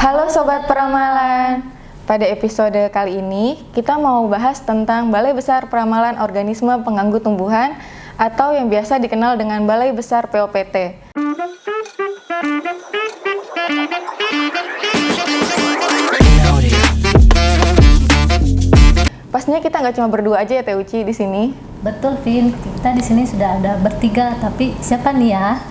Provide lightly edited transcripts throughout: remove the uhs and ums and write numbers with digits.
Halo Sobat Peramalan, pada episode kali ini kita mau bahas tentang Balai Besar Peramalan Organisme Pengganggu Tumbuhan atau yang biasa dikenal dengan Balai Besar POPT. Pastinya kita nggak cuma berdua aja ya Teh Uci di sini. Betul, Vin. Kita di sini sudah ada bertiga, tapi siapa nih ya?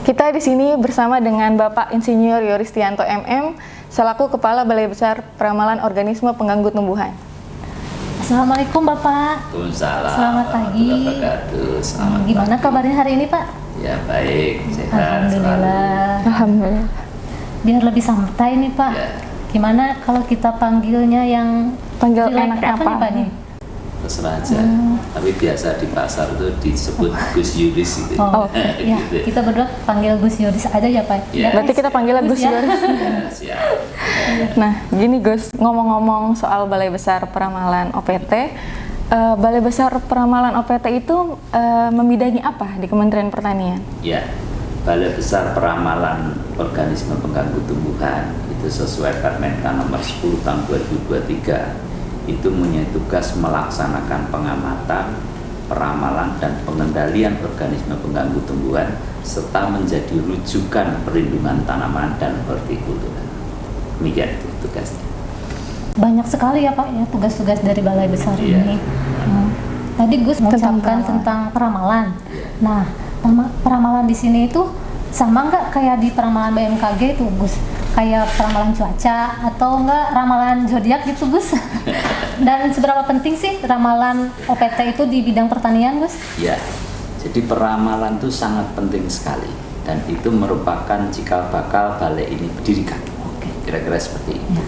Kita di sini bersama dengan Bapak Insinyur Yoristianto MM selaku Kepala Balai Besar Peramalan Organisme Pengganggu Tumbuhan. Assalamualaikum Bapak. Waalaikumsalam. Selamat pagi. Gimana kabarnya hari ini Pak? Ya baik, sehat. Alhamdulillah. Alhamdulillah. Biar lebih santai nih Pak. Ya. Gimana kalau kita panggilnya yang Panggil jelek enaknya apa? nih Pak nih? Terserah aja. Tapi biasa di pasar itu disebut Gus Yuris gitu. Oh, ya. Gitu. Kita berdua panggil Gus Yuris aja ya Pak. Ya. Berarti kita panggil Gus ya. Yoris. Ya, siap. Nah, gini Gus, ngomong-ngomong soal Balai Besar Peramalan OPT, Balai Besar Peramalan OPT itu membidangi apa di Kementerian Pertanian? Ya, Balai Besar Peramalan Organisme Pengganggu Tumbuhan itu sesuai Permenkan nomor 10 tahun 2023 itu punya tugas melaksanakan pengamatan, peramalan, dan pengendalian organisme pengganggu tumbuhan serta menjadi rujukan perlindungan tanaman dan hortikultura. Demikian itu tugasnya. Banyak sekali ya Pak ya tugas-tugas dari Balai Besar Iya. ini. Tadi Gus mengucapkan peramalan. tentang peramalan. Nah, peramalan di sini itu sama nggak kayak di peramalan BMKG itu Gus? Kayak peramalan cuaca atau enggak ramalan zodiak gitu Gus? Dan seberapa penting sih ramalan OPT itu di bidang pertanian Gus? Ya, jadi peramalan itu sangat penting sekali dan itu merupakan cikal bakal balai ini didirikan. Kira-kira seperti itu. Ya.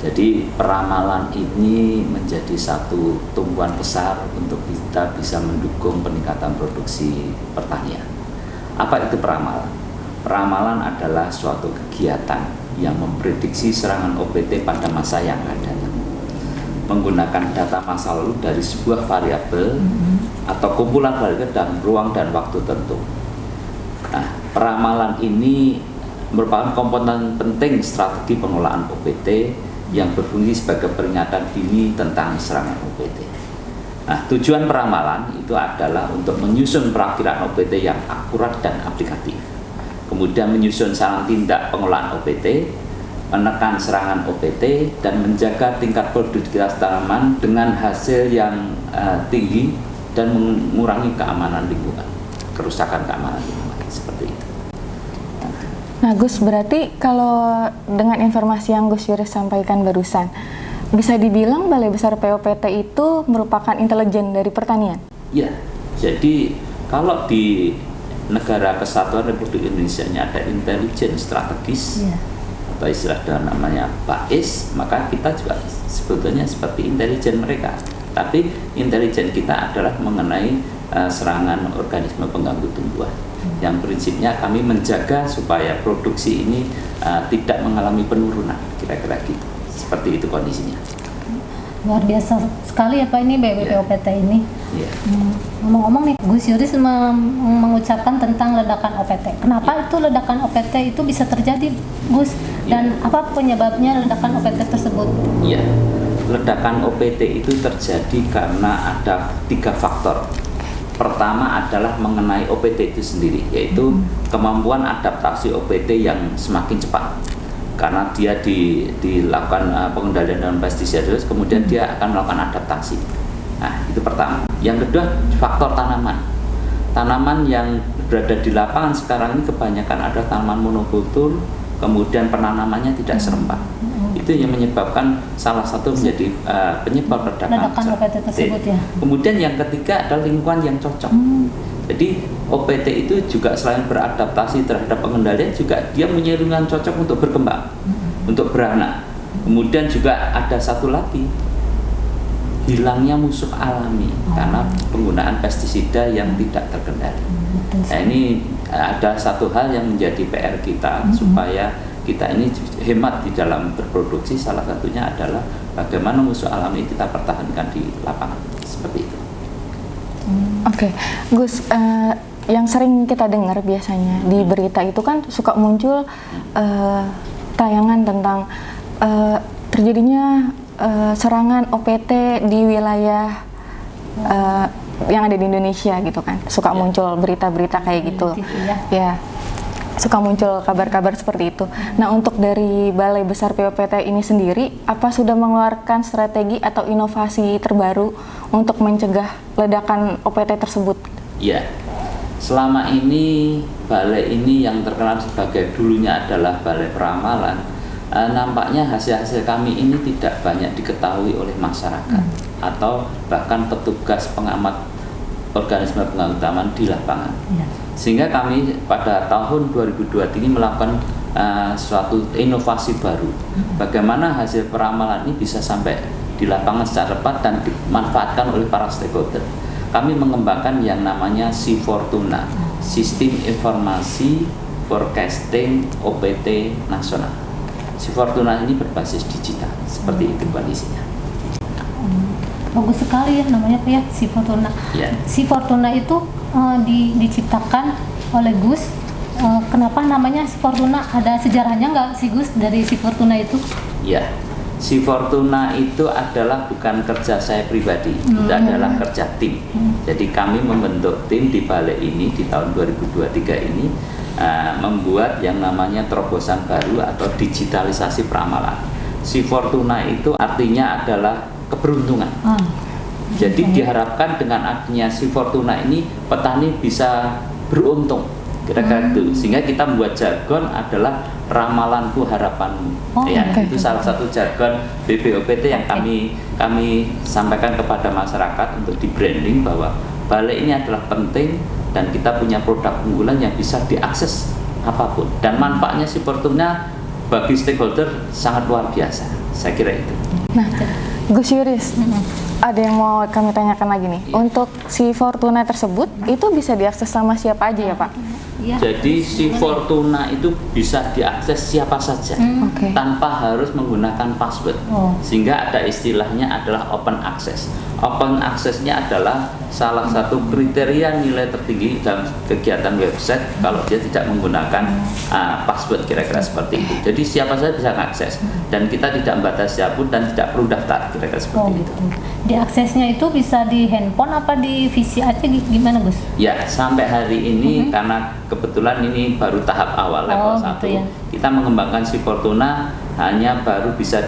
Jadi peramalan ini menjadi satu tumpuan besar untuk kita bisa mendukung peningkatan produksi pertanian. Apa itu peramalan? Peramalan adalah suatu kegiatan yang memprediksi serangan OPT pada masa yang akan datang. Menggunakan data masa lalu dari sebuah variabel atau kumpulan variabel dalam ruang dan waktu tertentu. Nah, peramalan ini merupakan komponen penting strategi pengelolaan OPT yang berfungsi sebagai peringatan dini tentang serangan OPT. Nah, tujuan peramalan itu adalah untuk menyusun perakiraan OPT yang akurat dan aplikatif. Kemudian menyusun saran tindak pengelolaan OPT, menekan serangan OPT, dan menjaga tingkat produktivitas tanaman dengan hasil yang tinggi dan mengurangi keamanan lingkungan, kerusakan keamanan lingkungan, seperti itu. Nah Gus, berarti kalau dengan informasi yang Gus Yoris sampaikan barusan, bisa dibilang Balai Besar POPT itu merupakan intelijen dari pertanian? Ya, jadi kalau di Negara Kesatuan Republik Indonesia ada intelijen strategis, atau istilah dalam namanya BAIS, maka kita juga sebetulnya seperti intelijen mereka. Tapi intelijen kita adalah mengenai serangan organisme pengganggu tumbuhan. Yang prinsipnya kami menjaga supaya produksi ini tidak mengalami penurunan, kira-kira gitu. Seperti itu kondisinya. Luar biasa sekali ya Pak ini BPOPT ini. Ya. Ngomong-ngomong nih, Gus Yuris mengucapkan tentang ledakan OPT. Kenapa itu ledakan OPT itu bisa terjadi, Gus? Dan apa penyebabnya ledakan OPT tersebut? Iya, ledakan OPT itu terjadi karena ada 3 faktor. Pertama adalah mengenai OPT itu sendiri, yaitu kemampuan adaptasi OPT yang semakin cepat. Karena dia dilakukan pengendalian dengan pestisida, kemudian dia akan melakukan adaptasi. Nah, itu pertama. Yang kedua, faktor tanaman. Tanaman yang berada di lapangan sekarang ini kebanyakan ada tanaman monokultur, kemudian penanamannya tidak serempak. Itu yang menyebabkan salah satu menjadi penyebab ledakan OPT tersebut ya. Kemudian yang ketiga adalah lingkungan yang cocok. Jadi OPT itu juga selain beradaptasi terhadap pengendalian, juga dia punya lingkungan cocok untuk berkembang, untuk beranak. Kemudian juga ada satu lagi, hilangnya musuh alami karena penggunaan pestisida yang tidak terkendali. Nah, ini ada satu hal yang menjadi PR kita supaya kita ini hemat di dalam berproduksi. Salah satunya adalah bagaimana musuh alami kita pertahankan di lapangan, seperti itu. Oke, Gus, yang sering kita dengar biasanya di berita itu kan suka muncul tayangan tentang tentang terjadinya serangan OPT di wilayah yang ada di Indonesia gitu kan. Suka muncul berita-berita kayak gitu. Ya. Suka muncul kabar-kabar seperti itu. Nah, untuk dari Balai Besar POPT ini sendiri, apa sudah mengeluarkan strategi atau inovasi terbaru untuk mencegah ledakan OPT tersebut? Ya, selama ini balai ini yang terkenal sebagai dulunya adalah Balai Peramalan, nampaknya hasil-hasil kami ini tidak banyak diketahui oleh masyarakat atau bahkan petugas pengamat organisme pengganggu taman di lapangan. Sehingga kami pada tahun 2023 ini melakukan suatu inovasi baru. Bagaimana hasil peramalan ini bisa sampai di lapangan secara tepat dan dimanfaatkan oleh para stakeholder. Kami mengembangkan yang namanya Si Fortuna, Sistem Informasi Forecasting OPT Nasional. Si Fortuna ini berbasis digital, seperti itu kondisinya. Bagus sekali ya namanya Pak ya, Si Fortuna. Ya. Si Fortuna itu diciptakan oleh Gus. Kenapa namanya Si Fortuna? Ada sejarahnya nggak sih Gus dari Si Fortuna itu? Ya, Si Fortuna itu adalah bukan kerja saya pribadi, itu adalah kerja tim. Jadi kami membentuk tim di balai ini di tahun 2023 ini membuat yang namanya terobosan baru atau digitalisasi peramalan. Si Fortuna itu artinya adalah keberuntungan. Jadi diharapkan dengan adanya Si Fortuna ini petani bisa beruntung, kira-kira itu. Sehingga kita membuat jargon adalah ramalanku harapanmu. Itu salah satu jargon BPOPT yang kami sampaikan kepada masyarakat untuk di branding bahwa balai ini adalah penting dan kita punya produk unggulan yang bisa diakses apapun. Dan manfaatnya Si Fortuna bagi stakeholder sangat luar biasa. Saya kira itu. Nah, Gus Yuris, ada yang mau kami tanyakan lagi nih. Untuk Si Fortuna tersebut, itu bisa diakses sama siapa aja ya Pak? Ya. Jadi Si Fortuna itu bisa diakses siapa saja tanpa harus menggunakan password. Sehingga ada istilahnya adalah open access. Open access-nya adalah salah satu kriteria nilai tertinggi dalam kegiatan website kalau dia tidak menggunakan password, kira-kira seperti itu. Jadi siapa saja bisa mengakses dan kita tidak membatasi siapapun dan tidak perlu daftar, kira-kira seperti itu. Diaksesnya itu bisa di handphone apa di PC aja gimana Gus? Ya, sampai hari ini karena kebetulan ini baru tahap awal level 1, gitu ya. kita mengembangkan Si Fortuna hanya baru bisa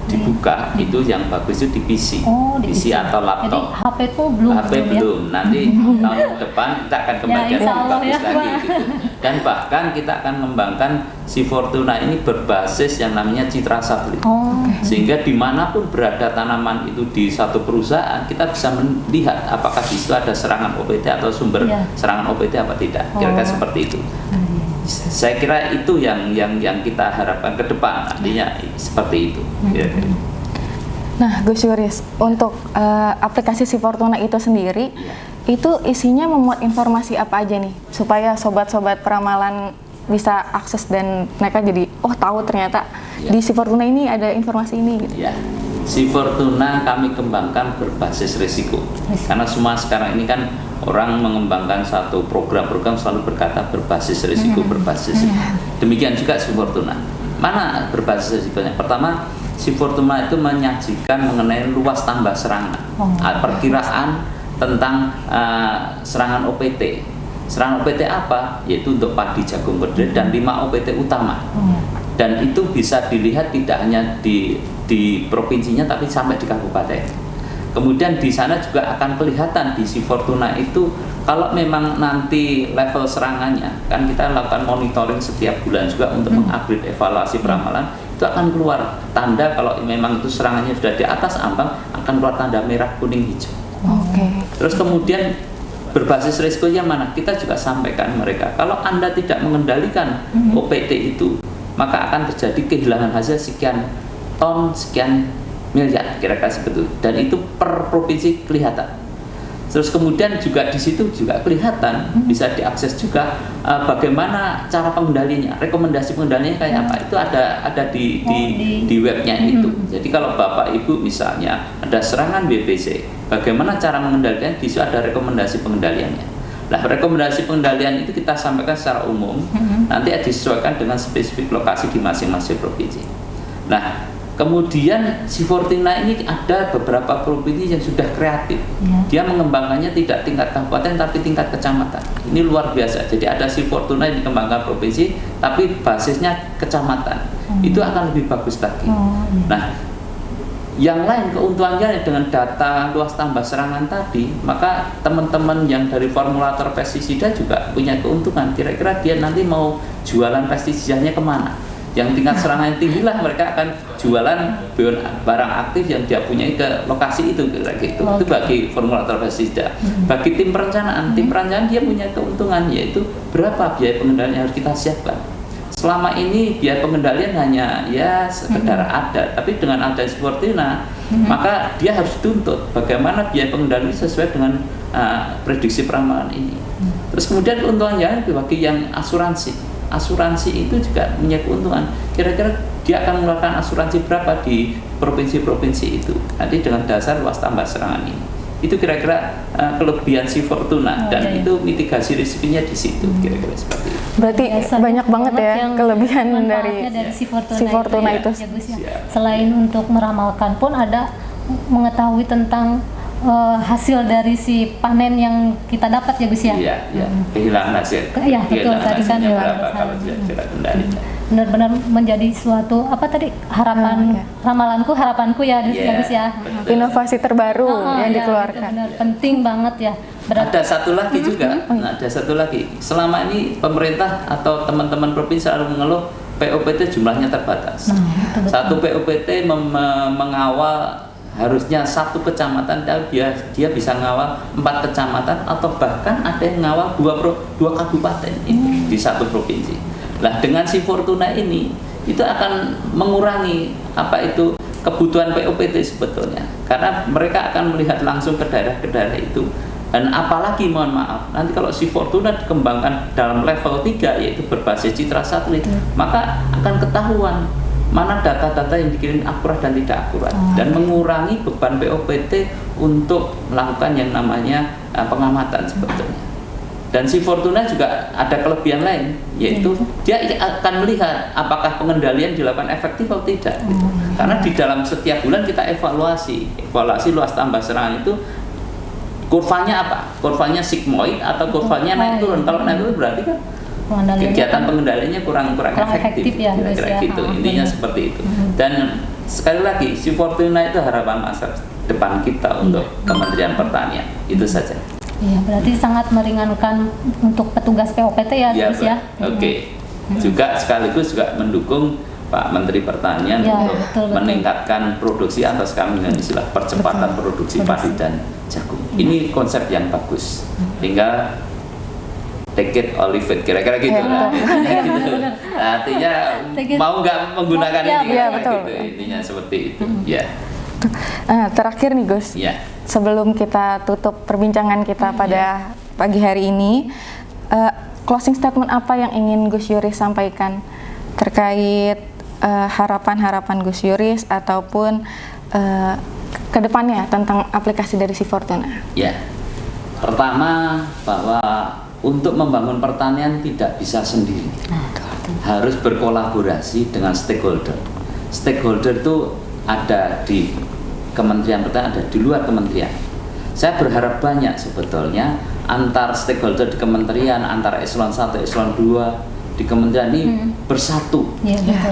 dibuka itu yang bagus itu di PC, di PC atau laptop. Jadi HP itu belum. belum. Nanti tahun depan kita akan kembangkan insya lebih Allah bagus ya, lagi Pak. gitu. Dan bahkan kita akan mengembangkan Si Fortuna ini berbasis yang namanya citra satelit. Sehingga dimanapun berada tanaman itu di satu perusahaan, kita bisa melihat apakah di situ ada serangan OPT atau sumber serangan OPT apa tidak. Kira-kira seperti itu. Saya kira itu yang kita harapkan ke depan, artinya seperti itu. Nah, Gus Yuris, untuk aplikasi Si Fortuna itu sendiri, itu isinya memuat informasi apa aja nih, supaya sobat-sobat peramalan bisa akses dan mereka jadi, tahu ternyata di Si Fortuna ini ada informasi ini gitu. Ya. Si Fortuna kami kembangkan berbasis risiko. Karena semua sekarang ini kan orang mengembangkan satu program-program selalu berkata berbasis risiko, berbasis risiko. Demikian juga Si Fortuna. Mana berbasis risikonya? Pertama, Si Fortuna itu menyajikan mengenai luas tambah serangan, perkiraan tentang serangan OPT. Serangan OPT apa? Yaitu untuk padi, jagung, kedelai dan 5 OPT utama. Dan itu bisa dilihat tidak hanya di provinsinya tapi sampai di kabupaten. Kemudian di sana juga akan kelihatan di Si Fortuna itu kalau memang nanti level serangannya, kan kita lakukan monitoring setiap bulan juga untuk mengupgrade evaluasi peramalan, itu akan keluar tanda kalau memang itu serangannya sudah di atas ambang, akan keluar tanda merah, kuning, hijau. Terus kemudian berbasis risikonya mana? Kita juga sampaikan mereka, kalau Anda tidak mengendalikan OPT itu, maka akan terjadi kehilangan hasil sekian ton, sekian miliar, kira-kira seperti itu. Dan itu per provinsi kelihatan. Terus kemudian juga di situ juga kelihatan, bisa diakses juga bagaimana cara pengendalinya, rekomendasi pengendalinya kayak apa. Itu ada di webnya itu. Jadi kalau Bapak Ibu misalnya ada serangan BPC, bagaimana cara mengendalikan, di situ ada rekomendasi pengendaliannya. Nah, rekomendasi pengendalian itu kita sampaikan secara umum, nanti disesuaikan dengan spesifik lokasi di masing-masing provinsi. Nah, kemudian si Fortuna ini ada beberapa provinsi yang sudah kreatif. Dia mengembangkannya tidak tingkat kabupaten tapi tingkat kecamatan. Ini luar biasa. Jadi ada si Fortuna yang dikembangkan provinsi tapi basisnya kecamatan. Itu akan lebih bagus lagi. Nah, yang lain keuntungannya dengan data luas tambah serangan tadi, maka teman-teman yang dari formulator pestisida juga punya keuntungan. Kira-kira dia nanti mau jualan pestisidanya kemana? Yang tingkat serangan tinggi lah, mereka akan jualan barang aktif yang dia punyai ke lokasi itu, gitu. Itu bagi formulator pestisida. Bagi tim perencanaan dia punya keuntungan, yaitu berapa biaya pengendalian yang harus kita siapkan. Selama ini biaya pengendalian hanya ya sekedar ada, tapi dengan ada Fortuna, maka dia harus tuntut bagaimana biaya pengendalian sesuai dengan prediksi peramalan ini. Terus kemudian keuntungannya bagi yang asuransi itu juga punya keuntungan. Kira-kira dia akan mengeluarkan asuransi berapa di provinsi-provinsi itu nanti dengan dasar luas tambah serangan ini. Itu kira-kira kelebihan si Fortuna, dan itu mitigasi risikonya di situ, kira-kira seperti itu. Berarti banyak banget ya kelebihan dari si Fortuna itu. Ya, Gus, ya. Selain untuk meramalkan pun ada mengetahui tentang hasil dari si panen yang kita dapat ya Gus ya. Iya, kehilangan hasil. Iya, betul, tadi kan berapa kalau tidak kendali. Benar-benar menjadi suatu harapanku ya Gus ya. Inovasi terbaru yang dikeluarkan. Benar, penting banget ya. Ada satu lagi juga. Ada satu lagi. Selama ini pemerintah atau teman-teman provinsi selalu mengeluh POPT jumlahnya terbatas. Satu POPT mengawal harusnya satu kecamatan, dia bisa ngawal 4 kecamatan atau bahkan ada yang ngawal 2 kabupaten itu di satu provinsi. Nah, dengan si Fortuna ini itu akan mengurangi kebutuhan POPT sebetulnya, karena mereka akan melihat langsung ke daerah itu. Dan apalagi mohon maaf, nanti kalau si Fortuna dikembangkan dalam level 3 yaitu berbasis citra satelit, maka akan ketahuan mana data-data yang dikirim akurat dan tidak akurat, dan mengurangi beban POPT untuk melakukan yang namanya pengamatan sebetulnya. Dan si Fortuna juga ada kelebihan lain, yaitu dia akan melihat apakah pengendalian dilakukan efektif atau tidak, gitu. Karena di dalam setiap bulan kita evaluasi luas tambah serangan itu kurvanya apa? Kurvanya sigmoid atau kurvanya naik turun. Kalau naik turun berarti kan kegiatan pengendaliannya kurang efektif ya, kira-kira gitu. Intinya seperti itu. Dan sekali lagi si Fortuna itu harapan masa depan kita untuk Kementerian Pertanian. Itu saja. Iya, berarti sangat meringankan untuk petugas POPT ya, Gus ya. Oke. Juga sekaligus juga mendukung Pak Menteri Pertanian untuk meningkatkan produksi atau sekarang dengan istilah percepatan produksi padi dan jagung. Ini konsep yang bagus. Tinggal take it or leave it, kira-kira gitu lah. Artinya mau nggak menggunakan ini, gitu. Intinya seperti itu. Terakhir nih Gus, sebelum kita tutup perbincangan kita pada pagi hari ini, closing statement apa yang ingin Gus Yuris sampaikan terkait harapan-harapan Gus Yuris ataupun kedepannya tentang aplikasi dari si Fortuna? Pertama, bahwa untuk membangun pertanian tidak bisa sendiri, harus berkolaborasi dengan stakeholder. Stakeholder itu ada di Kementerian Pertanian, ada di luar kementerian. Saya berharap banyak sebetulnya antar stakeholder di kementerian, antara eselon 1, eselon 2 di kementerian ini bersatu,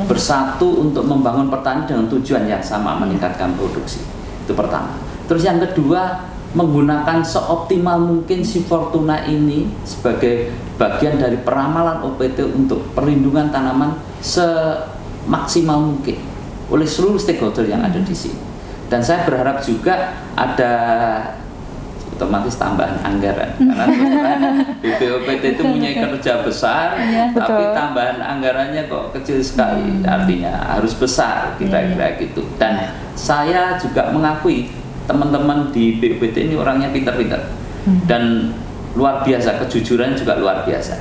bersatu untuk membangun pertanian dengan tujuan yang sama, meningkatkan produksi. Itu pertama. Terus yang kedua, menggunakan seoptimal mungkin si Fortuna ini sebagai bagian dari peramalan OPT untuk perlindungan tanaman semaksimal mungkin oleh seluruh stakeholder yang ada di sini. Dan saya berharap juga ada otomatis tambahan anggaran, karena BPOPT itu punya kerja besar, tapi tambahan anggarannya kok kecil sekali, artinya harus besar, kira-kira gitu. Dan saya juga mengakui teman-teman di BPOPT ini orangnya pintar-pintar dan luar biasa, kejujuran juga luar biasa.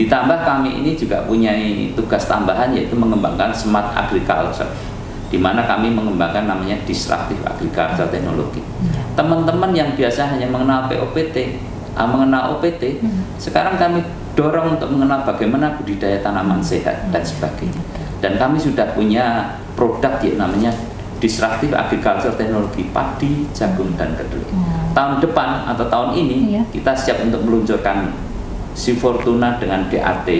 Ditambah kami ini juga punya tugas tambahan, yaitu mengembangkan smart agriculture, di mana kami mengembangkan namanya disruptive agriculture teknologi. Teman-teman yang biasa hanya mengenal POPT, mengenal OPT, sekarang kami dorong untuk mengenal bagaimana budidaya tanaman sehat dan sebagainya. Dan kami sudah punya produk yang namanya Disruptive Agriculture Technology padi, jagung, dan kedelai. Tahun depan atau tahun ini kita siap untuk meluncurkan Si Fortuna dengan DAT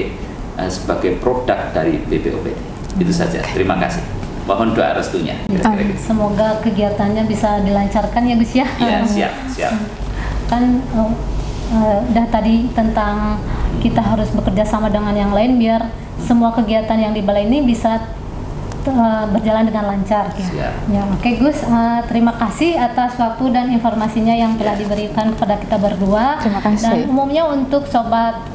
sebagai produk dari BPOPT. Itu saja. Terima kasih. Mohon doa restunya. Kira-kira gitu. Semoga kegiatannya bisa dilancarkan ya Gus ya. Iya, siap. Kan udah tadi tentang kita harus bekerja sama dengan yang lain biar semua kegiatan yang di balai ini bisa berjalan dengan lancar. Ya, oke Gus, terima kasih atas waktu dan informasinya yang telah diberikan kepada kita berdua. Terima kasih. Dan umumnya untuk sobat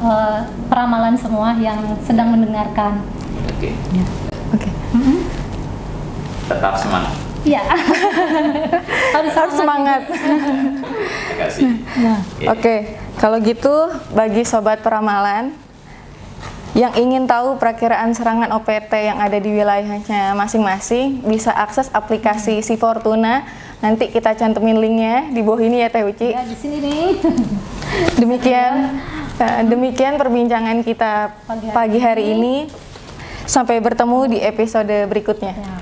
peramalan semua yang sedang mendengarkan. Oke. Ya. Oke. Tetap semangat. Iya. harus Semangat. Terima kasih. Nah, Oke, kalau gitu bagi sobat peramalan yang ingin tahu perakiraan serangan OPT yang ada di wilayahnya masing-masing, bisa akses aplikasi Si Fortuna. Nanti kita cantumin linknya di bawah ini ya Teh Uci. ya di sini nih. Demikian perbincangan kita pagi hari ini. Sampai bertemu di episode berikutnya. Ya.